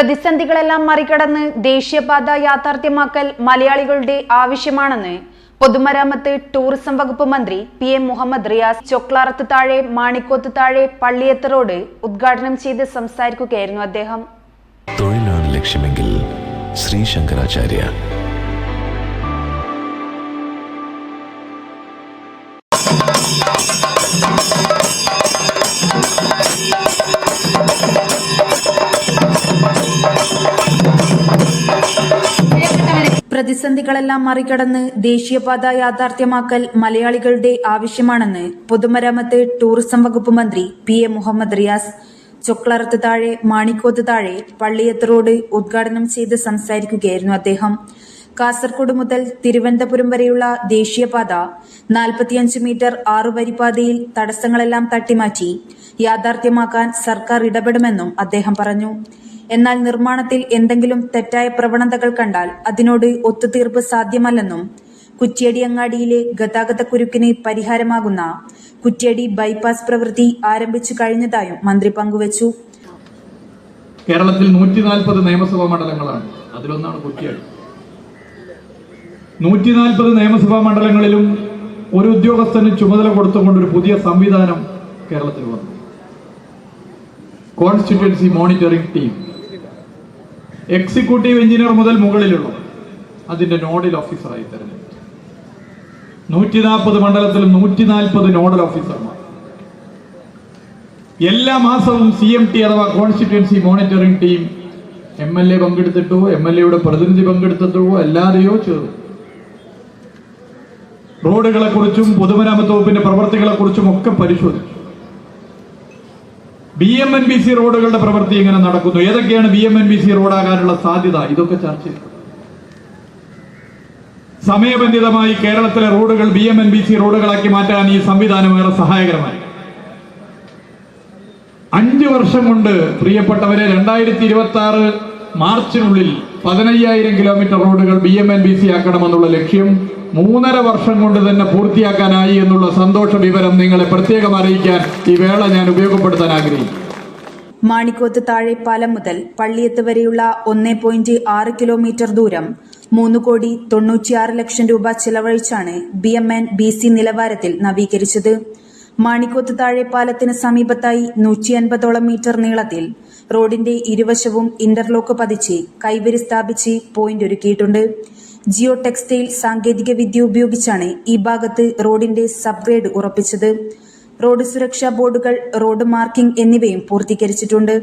പ്രതിസന്ധികളെല്ലാം മറികടന്ന് ദേശീയപാത യാഥാർത്ഥ്യമാക്കൽ മലയാളികളുടെ ആവശ്യമാണെന്ന് പൊതുമരാമത്ത് ടൂറിസം വകുപ്പ് മന്ത്രി PM മുഹമ്മദ് റിയാസ് ചൊക്ലാറത്ത് താഴെ മാണിക്കോത്ത് താഴെ പള്ളിയത്ത് റോഡ് ഉദ്ഘാടനം ചെയ്ത് സംസാരിക്കുകയായിരുന്നു അദ്ദേഹം. തൊഴിലാണ് ലക്ഷ്യമെങ്കിൽ ശ്രീ ശങ്കരാചാര്യ. പ്രതിസന്ധികളെല്ലാം മറികടന്ന് ദേശീയപാത യാഥാർത്ഥ്യമാക്കൽ മലയാളികളുടെ ആവശ്യമാണെന്ന് പൊതുമരാമത്ത് ടൂറിസം വകുപ്പ് മന്ത്രി PM മുഹമ്മദ് റിയാസ് ചൊക്ലാറത്ത് താഴെ മാണിക്കോത്ത് താഴെ പള്ളിയത്ത് റോഡ് ഉദ്ഘാടനം ചെയ്ത് സംസാരിക്കുകയായിരുന്നു അദ്ദേഹം. കാസർഗോഡ് മുതൽ തിരുവനന്തപുരം വരെയുള്ള ദേശീയപാത 45 മീറ്റർ 6 വരിപ്പാതയിൽ തടസ്സങ്ങളെല്ലാം തട്ടിമാറ്റി യാഥാർത്ഥ്യമാക്കാൻ സർക്കാർ ഇടപെടുമെന്നും അദ്ദേഹം പറഞ്ഞു. എന്നാൽ നിർമ്മാണത്തിൽ എന്തെങ്കിലും തെറ്റായ പ്രവണതകൾ കണ്ടാൽ അതിനോട് ഒത്തുതീർപ്പ് സാധ്യമല്ലെന്നും കുറ്റ്യാടിയങ്ങാടിയിലെ ഗതാഗതക്കുരുക്കിന് പരിഹാരമാകുന്ന കുറ്റ്യാടി ബൈപ്പാസ് പ്രവൃത്തി ആരംഭിച്ചു കഴിഞ്ഞതായും മന്ത്രി പങ്കുവച്ചു. കേരളത്തിൽ 140 നിയമസഭാ മണ്ഡലങ്ങളാണ്. അതിലൊന്നാണ് കുറ്റ്യാടി. 140 നിയമസഭാ മണ്ഡലങ്ങളിലും ഒരു ഉദ്യോഗസ്ഥന് ചുമതല കൊടുത്തുകൊണ്ടൊരു പുതിയ സംവിധാനം കേരളത്തിൽ വന്നു. Constituency monitoring team. Executive engineer മുതൽ മുകളിലുള്ള അതിന്റെ നോഡൽ ഓഫീസറായി തെരഞ്ഞെടുത്തു. 140 മണ്ഡലത്തിലും 140 നോഡൽ ഓഫീസർമാർ. എല്ലാ മാസവും CMT അഥവാ കോൺസ്റ്റിറ്റ്യുവൻസി മോണിറ്ററിംഗ് ടീം MLA പങ്കെടുത്തിട്ടോ MLAയുടെ പ്രതിനിധി പങ്കെടുത്തിട്ടോ എല്ലാവരെയോ ചേർന്നു റോഡുകളെ കുറിച്ചും പൊതുമരാമത്ത് വകുപ്പിന്റെ പ്രവർത്തികളെ കുറിച്ചും ഒക്കെ പരിശോധിച്ചു. BMNBC റോഡുകളുടെ പ്രവൃത്തി എങ്ങനെ നടക്കുന്നു, ഏതൊക്കെയാണ് BMNBC റോഡാകാനുള്ള സാധ്യത, ഇതൊക്കെ ചർച്ച ചെയ്തു. സമയബന്ധിതമായി കേരളത്തിലെ റോഡുകൾ BMNBC റോഡുകളാക്കി മാറ്റാൻ ഈ സംവിധാനം ഏറെ സഹായകരമായി. 5 വർഷം കൊണ്ട് പ്രിയപ്പെട്ടവരെ 2026 മാർച്ചിനുള്ളിൽ 15,000 കിലോമീറ്റർ റോഡുകൾ BMNBC ആക്കണമെന്നുള്ള ലക്ഷ്യം 3.5 വർഷം കൊണ്ട് തന്നെ പൂർത്തിയാക്കാനായി എന്നുള്ള സന്തോഷ വിവരം നിങ്ങളെ പ്രത്യേകം അറിയിക്കാൻ ഈ വേള ഞാൻ ഉപയോഗപ്പെടുത്താൻ ആഗ്രഹിക്കുന്നു. മാണിക്കോത്ത് താഴെ പാലം മുതൽ പള്ളിയത്ത് വരെയുള്ള 1.6 കിലോമീറ്റർ ദൂരം 3,96 ലക്ഷം രൂപ ചെലവഴിച്ചാണ് BMNBC നിലവാരത്തിൽ നവീകരിച്ചത്. മാണിക്കോത്ത് താഴെ പാലത്തിന് സമീപത്തായി 150ഓളം മീറ്റർ നീളത്തിൽ റോഡിന്റെ ഇരുവശവും ഇന്റർലോക്ക് പതിച്ച് കൈവരി സ്ഥാപിച്ച് പോയിന്റ് ഒരുക്കിയിട്ടുണ്ട്. ജിയോ ടെക്സ്റ്റൈൽ സാങ്കേതിക വിദ്യ ഉപയോഗിച്ചാണ് ഈ ഭാഗത്ത് റോഡിന്റെ സബ്ഗ്രേഡ് ഉറപ്പിച്ചത്. റോഡ് സുരക്ഷാ ബോർഡുകൾ, റോഡ് മാർക്കിംഗ് എന്നിവയും പൂർത്തീകരിച്ചിട്ടുണ്ട്.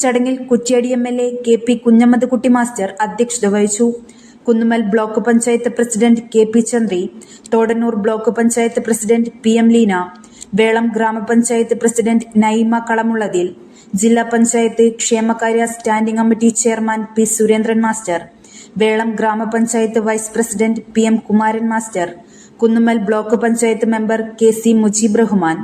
ചടങ്ങിൽ കുറ്റ്യാടി MLA KP കുഞ്ഞമ്മദ് കുട്ടി മാസ്റ്റർ അധ്യക്ഷത വഹിച്ചു. Kunnummal block panchayat president KP Chandri, Thodannur block panchayat president PM Leena, Velom grama panchayat president Naima കളമുള്ളതിൽ, ജില്ലാ പഞ്ചായത്ത് ക്ഷേമകാര്യ standing committee chairman P Surendran master, Velom grama panchayat vice president PM Kumaran master, Kunnummal block panchayat member KC Mujeeb Rahman,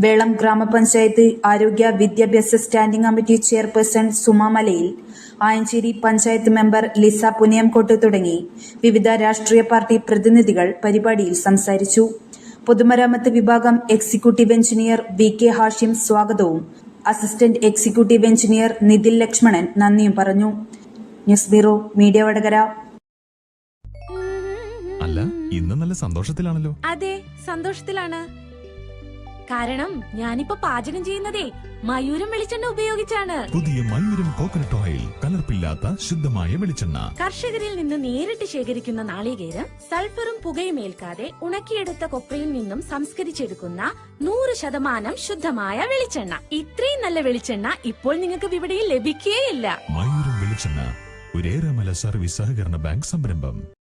Velom grama panchayat ആരോഗ്യ വിദ്യാഭ്യാസ standing committee chairperson Suma Malayil, Ayanchery panchayat member Lisa Puniyamkott തുടങ്ങി വിവിധ രാഷ്ട്രീയ പാർട്ടി പ്രതിനിധികൾ പരിപാടിയിൽ സംസാരിച്ചു. പൊതുമരാമത്ത് വിഭാഗം എക്സിക്യൂട്ടീവ് എഞ്ചിനീയർ VK ഹാഷിം സ്വാഗതവും assistant executive engineer Nitin Lakshmanan നന്ദിയും പറഞ്ഞു. News bureau media Vadakara. അല്ല, ഇന്ന് നല്ല സന്തോഷത്തിലാണല്ലോ. അതെ, സന്തോഷത്തിലാണ്. കാരണം ഞാനിപ്പോ പാചകം ചെയ്യുന്നതേ മയൂരം വെളിച്ചെണ്ണ ഉപയോഗിച്ചാണ്. പുതിയ മയൂരം കോക്കനട്ട് ഓയിൽ, കലർപ്പില്ലാത്ത ശുദ്ധമായ വെളിച്ചെണ്ണ. കർഷകരിൽ നിന്ന് നേരിട്ട് ശേഖരിക്കുന്ന നാളികേരം സൾഫറും പുകയും ഏൽക്കാതെ ഉണക്കിയെടുത്ത കൊക്കയിൽ നിന്നും സംസ്കരിച്ചെടുക്കുന്ന 100% ശുദ്ധമായ വെളിച്ചെണ്ണ. ഇത്രയും നല്ല വെളിച്ചെണ്ണ ഇപ്പോൾ നിങ്ങൾക്ക് വിപണിയിൽ ലഭിക്കുകയില്ല. മയൂരം വെളിച്ചെണ്ണ, ഒരു ഏറെമല സർവീസ് സഹകരണ ബാങ്ക് സംരംഭം.